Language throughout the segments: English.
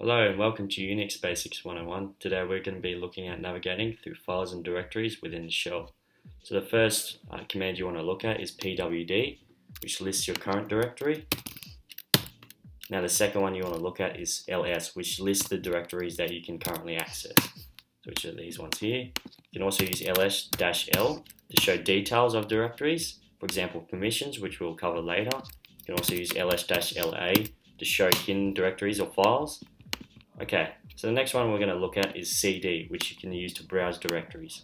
Hello and welcome to Unix Basics 101. Today we're going to be looking at navigating through files and directories within the shell. So the first command you want to look at is pwd, which lists your current directory. Now the second one you want to look at is ls, which lists the directories that you can currently access, which are these ones here. You can also use ls-l to show details of directories, for example permissions, which we'll cover later. You can also use ls-la to show hidden directories or files. Okay, so the next one we're going to look at is cd, which you can use to browse directories.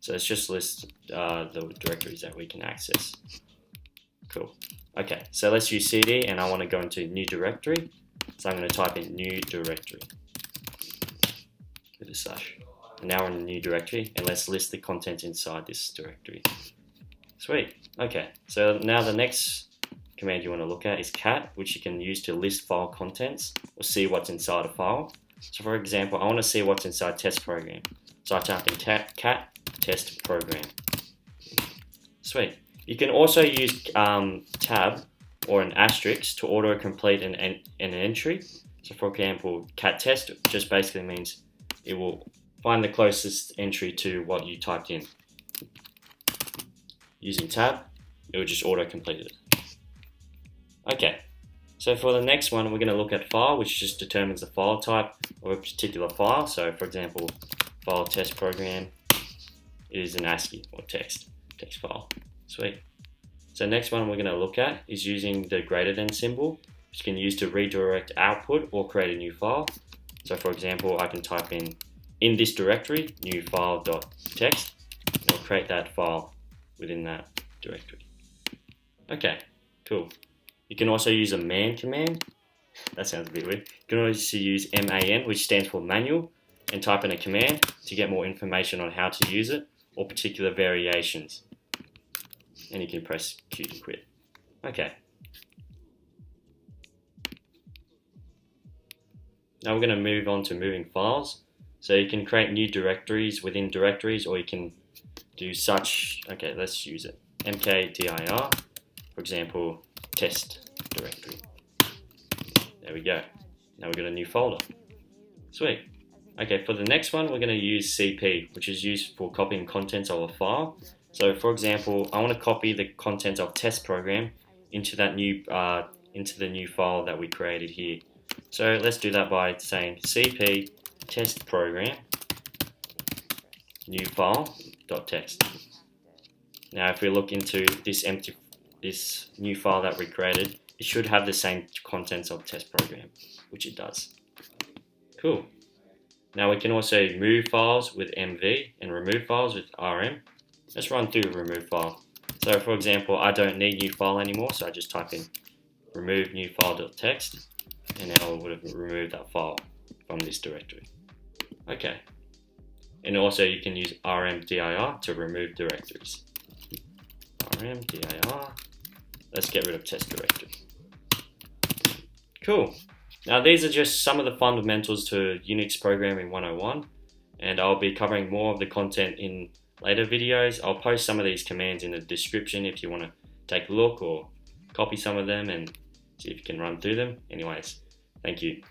So let's just list the directories that we can access. Cool. Okay, so let's use cd, and I want to go into new directory. So I'm going to type in new directory with a slash. And now we're in a new directory, and let's list the contents inside this directory. Sweet. Okay, so now the next command you want to look at is cat, which you can use to list file contents or see what's inside a file. So for example, I want to see what's inside test program. So I type in cat test program. Sweet. You can also use tab or an asterisk to auto complete an entry. So for example, cat test just basically means it will find the closest entry to what you typed in. Using tab, it will just auto complete it. Okay, so for the next one, we're going to look at file, which just determines the file type of a particular file. So for example, file test program is an ASCII or text file. Sweet. So next one we're going to look at is using the greater than symbol, which you can use to redirect output or create a new file. So for example, I can type in this directory, new file.txt, and it'll create that file within that directory. Okay, cool. You can also use a man command. That sounds a bit weird. You can also use man, which stands for manual, and type in a command to get more information on how to use it or particular variations. And you can press Q to quit. Okay. Now we're going to move on to moving files. So you can create new directories within directories, or you can do such. Okay, let's use it. mkdir, for example, test directory. There we go. Now we've got a new folder. Sweet. Okay, for the next one, we're going to use cp, which is used for copying contents of a file. So for example, I want to copy the contents of test program into that new into the new file that we created here. So let's do that by saying cp test program new file.txt. Now if we look into this new file that we created, it should have the same contents of test program, which it does. Cool. Now we can also move files with mv and remove files with rm. Let's run through remove file. So for example, I don't need new file anymore, so I just type in remove new file.txt, and now it would have removed that file from this directory. Okay. And also you can use rmdir to remove directories. rmdir. Let's get rid of test directory. Cool. Now these are just some of the fundamentals to Unix Programming 101, and I'll be covering more of the content in later videos. I'll post some of these commands in the description if you want to take a look or copy some of them and see if you can run through them. Anyways, thank you.